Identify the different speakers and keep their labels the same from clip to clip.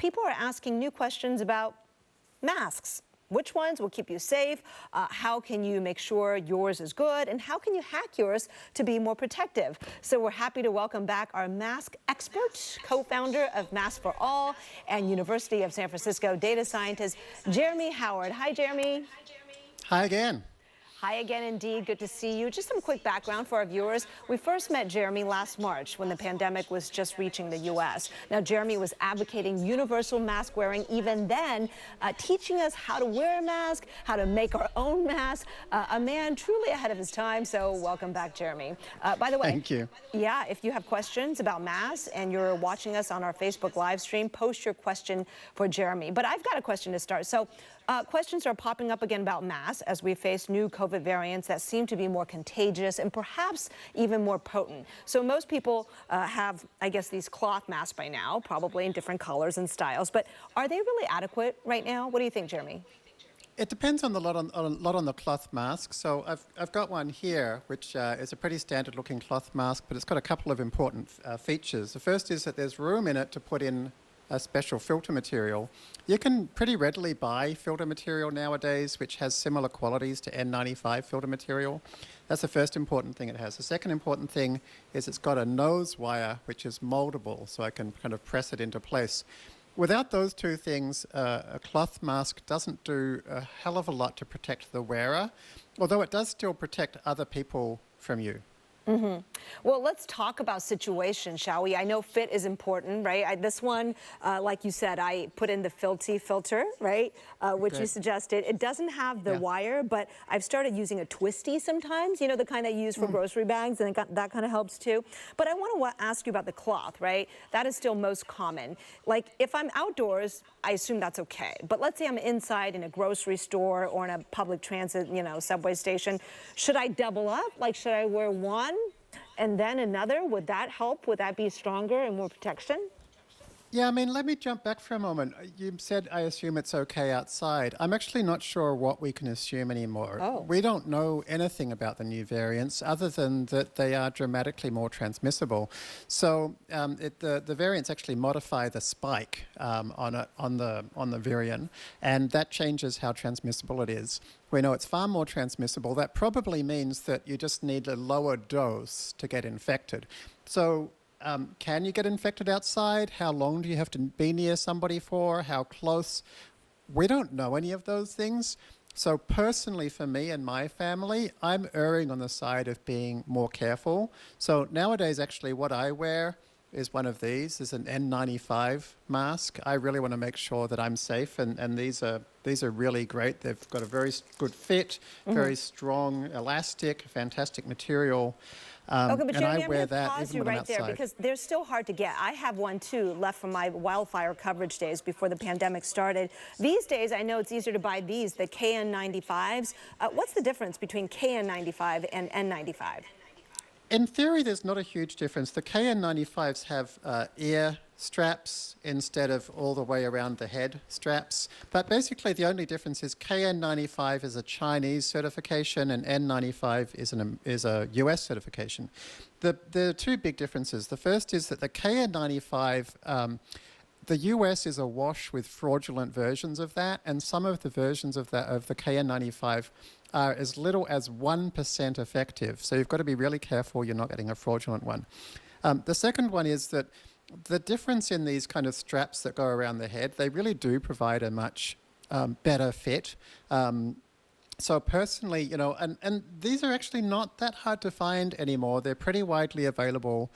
Speaker 1: people are asking new questions about masks. Which ones will keep you safe? How can you make sure yours is good? And how can you hack yours to be more protective? So we're happy to welcome back our mask expert, co-founder of Mask for All and University of San Francisco data scientist, Jeremy Howard. Hi, Jeremy.
Speaker 2: Hi again.
Speaker 1: Hi again, indeed. Good to see you. Just some quick background for our viewers. We first met Jeremy last March when the pandemic was just reaching the U.S. Now, Jeremy was advocating universal mask wearing even then, teaching us how to wear a mask, how to make our own mask. A man truly ahead of his time. So welcome back, Jeremy. By the way,
Speaker 2: thank you.
Speaker 1: Yeah, if you have questions about masks and you're watching us on our Facebook live stream, post your question for Jeremy. But I've got a question to start. So questions are popping up again about masks as we face new COVID variants that seem to be more contagious and perhaps even more potent. So most people have, I guess, these cloth masks by now, probably in different colors and styles. But are they really adequate right now? What do you think, Jeremy?
Speaker 2: It depends on a lot on the cloth mask. So I've got one here, which is a pretty standard looking cloth mask, but it's got a couple of important features. The first is that there's room in it to put in a special filter material. You can pretty readily buy filter material nowadays which has similar qualities to N95 filter material. That's the first important thing it has. The second important thing is it's got a nose wire which is moldable, so I can kind of press it into place. Without those two things, a cloth mask doesn't do a hell of a lot to protect the wearer, although it does still protect other people from you.
Speaker 1: Mm-hmm. Well, let's talk about situation, shall we? I know fit is important, right? This one, like you said, I put in the Filty filter, right? Which you suggested. It doesn't have the wire, but I've started using a twisty sometimes, you know, the kind that you use for grocery bags, and that kind of helps too. But I want to ask you about the cloth, right? That is still most common. Like if I'm outdoors, I assume that's okay. But let's say I'm inside in a grocery store or in a public transit, you know, subway station. Should I double up? Like, should I wear one and then another? Would that help? Would that be stronger and more protection?
Speaker 2: Yeah, I mean, let me jump back for a moment. You said, I assume it's okay outside. I'm actually not sure what we can assume anymore.
Speaker 1: Oh.
Speaker 2: We don't know anything about the new variants other than that they are dramatically more transmissible. So the variants actually modify the spike on the virion, and that changes how transmissible it is. We know it's far more transmissible. That probably means that you just need a lower dose to get infected. So can you get infected outside? How long do you have to be near somebody for? How close? We don't know any of those things. So personally for me and my family, I'm erring on the side of being more careful. So nowadays, actually, what I wear is one of these, is an N95 mask. I really want to make sure that I'm safe, and these are really great. They've got a very good fit, very strong, elastic, fantastic material.
Speaker 1: Okay, but Jeremy,
Speaker 2: I wear
Speaker 1: I'm going to pause you right there because they're still hard to get. I have one too, left from my wildfire coverage days before the pandemic started. These days, I know it's easier to buy these, the KN95s. What's the difference between KN95 and N95?
Speaker 2: In theory, there's not a huge difference. The KN95s have ear straps instead of all the way around the head straps. But basically, the only difference is KN95 is a Chinese certification and N95 is a US certification. The two big differences. The first is that the KN95, the US is awash with fraudulent versions of that, and some of the versions of the KN95 are as little as 1% effective. So you've got to be really careful you're not getting a fraudulent one. The second one is that the difference in these kind of straps that go around the head, they really do provide a much better fit. So personally, you know, and these are actually not that hard to find anymore. They're pretty widely available.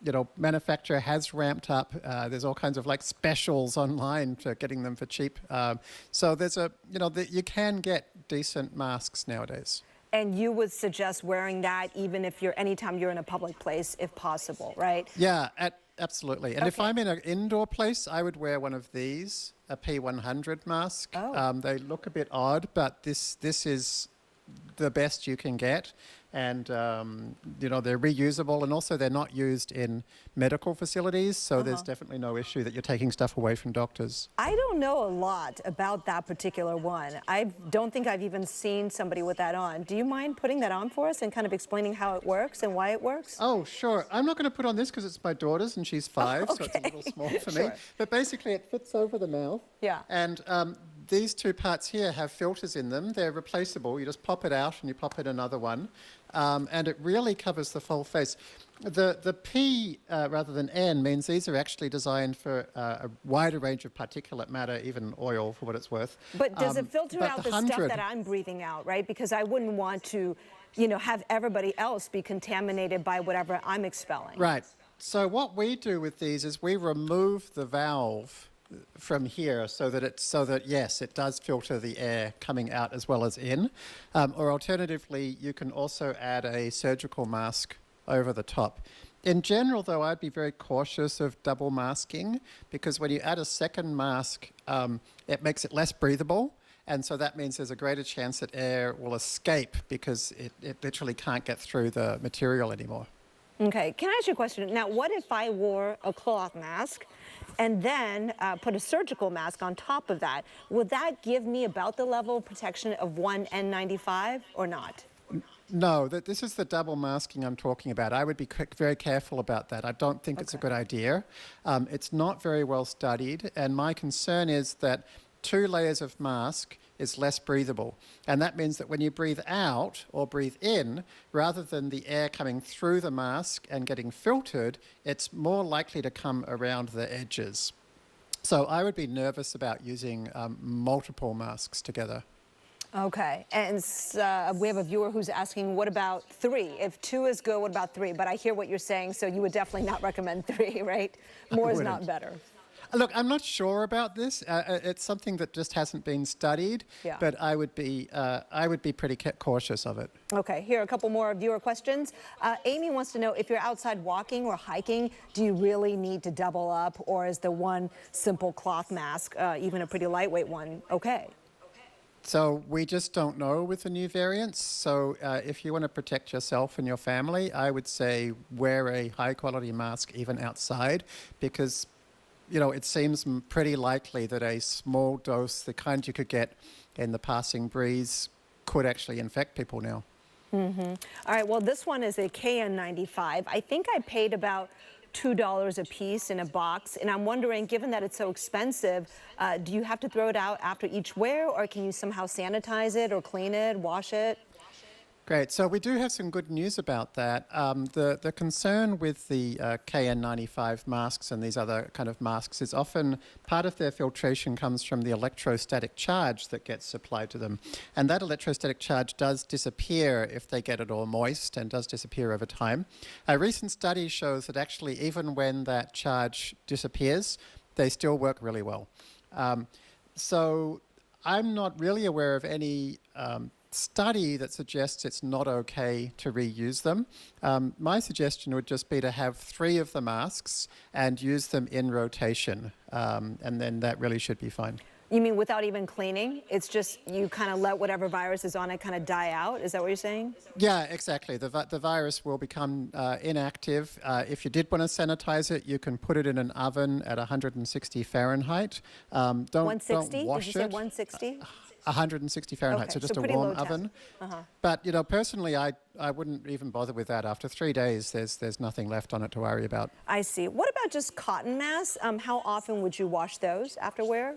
Speaker 2: You know, manufacturer has ramped up. There's all kinds of like specials online for getting them for cheap. So there's you can get decent masks nowadays.
Speaker 1: And you would suggest wearing that even if anytime you're in a public place, if possible, right?
Speaker 2: Yeah, absolutely. And if I'm in an indoor place, I would wear one of these, a P100 mask.
Speaker 1: Oh.
Speaker 2: They look a bit odd, but this is the best you can get. and they're reusable, and also they're not used in medical facilities, so there's definitely no issue that you're taking stuff away from doctors.
Speaker 1: I don't know a lot about that particular one. I don't think I've even seen somebody with that on. Do you mind putting that on for us and kind of explaining how it works and why it works?
Speaker 2: Oh, sure. I'm not going to put on this because it's my daughter's and she's 5, so it's a little small for me. But basically it fits over the mouth.
Speaker 1: Yeah.
Speaker 2: And these two parts here have filters in them. They're replaceable. You just pop it out and you pop in another one. And it really covers the full face. The P rather than N means these are actually designed for a wider range of particulate matter, even oil for what it's worth.
Speaker 1: But does it filter out the
Speaker 2: 100...
Speaker 1: stuff that I'm breathing out, right? Because I wouldn't want to, have everybody else be contaminated by whatever I'm expelling.
Speaker 2: Right. So what we do with these is we remove the valve from here so that yes, it does filter the air coming out as well as in. Or alternatively, you can also add a surgical mask over the top. In general, though, I'd be very cautious of double masking because when you add a second mask, it makes it less breathable. And so that means there's a greater chance that air will escape because it literally can't get through the material anymore.
Speaker 1: Okay, can I ask you a question? Now, what if I wore a cloth mask and then put a surgical mask on top of that? Would that give me about the level of protection of one N95 or not?
Speaker 2: No, this is the double masking I'm talking about. I would be very careful about that. I don't think it's a good idea. It's not very well studied, and my concern is that 2 layers of mask is less breathable. And that means that when you breathe out or breathe in, rather than the air coming through the mask and getting filtered, it's more likely to come around the edges. So I would be nervous about using multiple masks together.
Speaker 1: Okay, and we have a viewer who's asking, what about 3? If 2 is good, what about 3? But I hear what you're saying, so you would definitely not recommend 3, right? More is not better.
Speaker 2: Look, I'm not sure about this. It's something that just hasn't been studied, but I would be pretty cautious of it.
Speaker 1: Okay, here are a couple more viewer questions. Amy wants to know, if you're outside walking or hiking, do you really need to double up, or is the one simple cloth mask, even a pretty lightweight one, okay?
Speaker 2: So we just don't know with the new variants. So if you want to protect yourself and your family, I would say wear a high-quality mask even outside because it seems pretty likely that a small dose, the kind you could get in the passing breeze, could actually infect people now.
Speaker 1: All right, well, this one is a KN95. I think I paid about $2 a piece in a box, and I'm wondering, given that it's so expensive, do you have to throw it out after each wear, or can you somehow sanitize it or clean it, wash it?
Speaker 2: Great. So we do have some good news about that. The concern with the KN95 masks and these other kind of masks is often part of their filtration comes from the electrostatic charge that gets supplied to them. And that electrostatic charge does disappear if they get it all moist and does disappear over time. A recent study shows that actually even when that charge disappears, they still work really well. So I'm not really aware of any study that suggests it's not okay to reuse them. My suggestion would just be to have 3 of the masks and use them in rotation, and then that really should be fine.
Speaker 1: You mean without even cleaning? It's just you kind of let whatever virus is on it kind of die out? Is that what you're saying?
Speaker 2: Yeah, exactly. The virus will become inactive. If you did want to sanitize it, you can put it in an oven at 160 Fahrenheit. Don't
Speaker 1: 160?
Speaker 2: wash
Speaker 1: Did you say
Speaker 2: it.
Speaker 1: 160?
Speaker 2: 160 Fahrenheit,
Speaker 1: Okay,
Speaker 2: so just a
Speaker 1: pretty
Speaker 2: warm
Speaker 1: low temp.
Speaker 2: oven. But personally, I wouldn't even bother with that. After 3 days, there's nothing left on it to worry about.
Speaker 1: I see. What about just cotton masks? How often would you wash those after wear?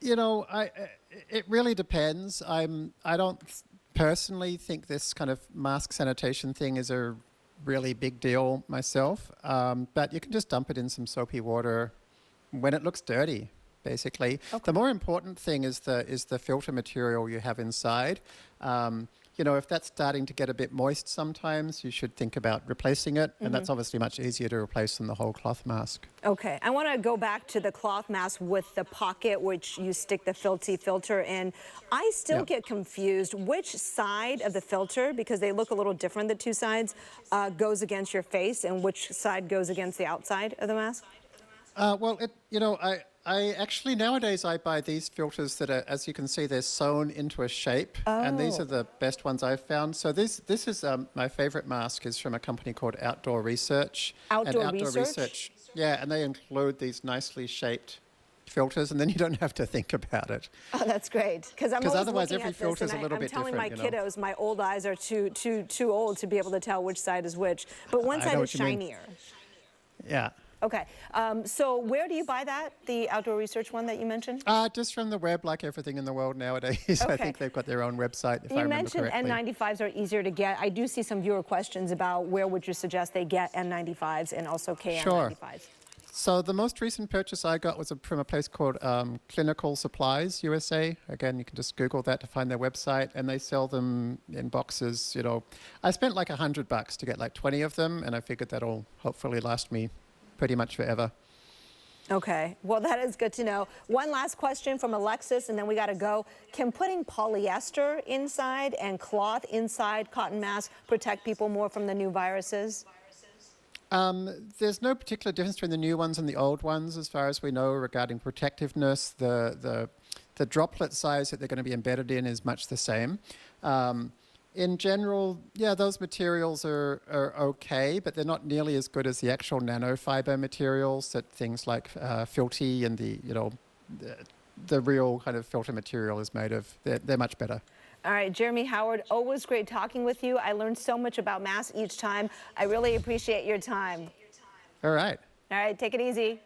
Speaker 2: It really depends. I don't personally think this kind of mask sanitation thing is a really big deal myself. But you can just dump it in some soapy water when it looks dirty, basically. Okay. The more important thing is the filter material you have inside. If that's starting to get a bit moist sometimes, you should think about replacing it. And that's obviously much easier to replace than the whole cloth mask.
Speaker 1: Okay. I want to go back to the cloth mask with the pocket, which you stick the filter in. I still get confused which side of the filter, because they look a little different, the 2 sides, goes against your face and which side goes against the outside of the mask?
Speaker 2: I actually nowadays I buy these filters that are, as you can see, they're sewn into a shape, and these are
Speaker 1: Oh,
Speaker 2: the best ones I've found. So this is my favorite mask is from a company called Outdoor Research, and
Speaker 1: outdoor
Speaker 2: Outdoor
Speaker 1: research?
Speaker 2: Research, yeah, and they include these nicely shaped filters, and then you don't have to think about it,
Speaker 1: Oh, that's great. Because I'm
Speaker 2: because
Speaker 1: always
Speaker 2: otherwise
Speaker 1: looking
Speaker 2: every
Speaker 1: at this,
Speaker 2: filter
Speaker 1: and
Speaker 2: is a little
Speaker 1: I'm
Speaker 2: bit
Speaker 1: telling my
Speaker 2: different, you know.
Speaker 1: kiddos my old eyes are too old to be able to tell which side is which. But one
Speaker 2: I
Speaker 1: side
Speaker 2: know
Speaker 1: is
Speaker 2: what you mean.
Speaker 1: shinier.
Speaker 2: Yeah.
Speaker 1: Okay. So where do you buy that? The outdoor research one that you mentioned?
Speaker 2: Just from the web, like everything in the world nowadays. I
Speaker 1: Okay.
Speaker 2: think they've got their own website, if I
Speaker 1: You
Speaker 2: remember
Speaker 1: mentioned
Speaker 2: correctly.
Speaker 1: N95s are easier to get. I do see some viewer questions about where would you suggest they get N95s and also
Speaker 2: Sure.
Speaker 1: KN95s.
Speaker 2: So the most recent purchase I got was from a place called Clinical Supplies USA. Again, you can just Google that to find their website, and they sell them in boxes. You know, I spent like $100 to get like 20 of them, and I figured that'll hopefully last me pretty much forever.
Speaker 1: Okay, well, that is good to know. One last question from Alexis, and then we got to go. Can putting polyester inside and cloth inside cotton masks protect people more from the new viruses?
Speaker 2: There's no particular difference between the new ones and the old ones, as far as we know, regarding protectiveness. The droplet size that they're going to be embedded in is much the same. In general, yeah, those materials are okay, but they're not nearly as good as the actual nanofiber materials that things like Filty and the real kind of filter material is made of. They're much better.
Speaker 1: All right, Jeremy Howard, always great talking with you. I learned so much about masks each time. I really appreciate your time.
Speaker 2: All right.
Speaker 1: All right, take it easy.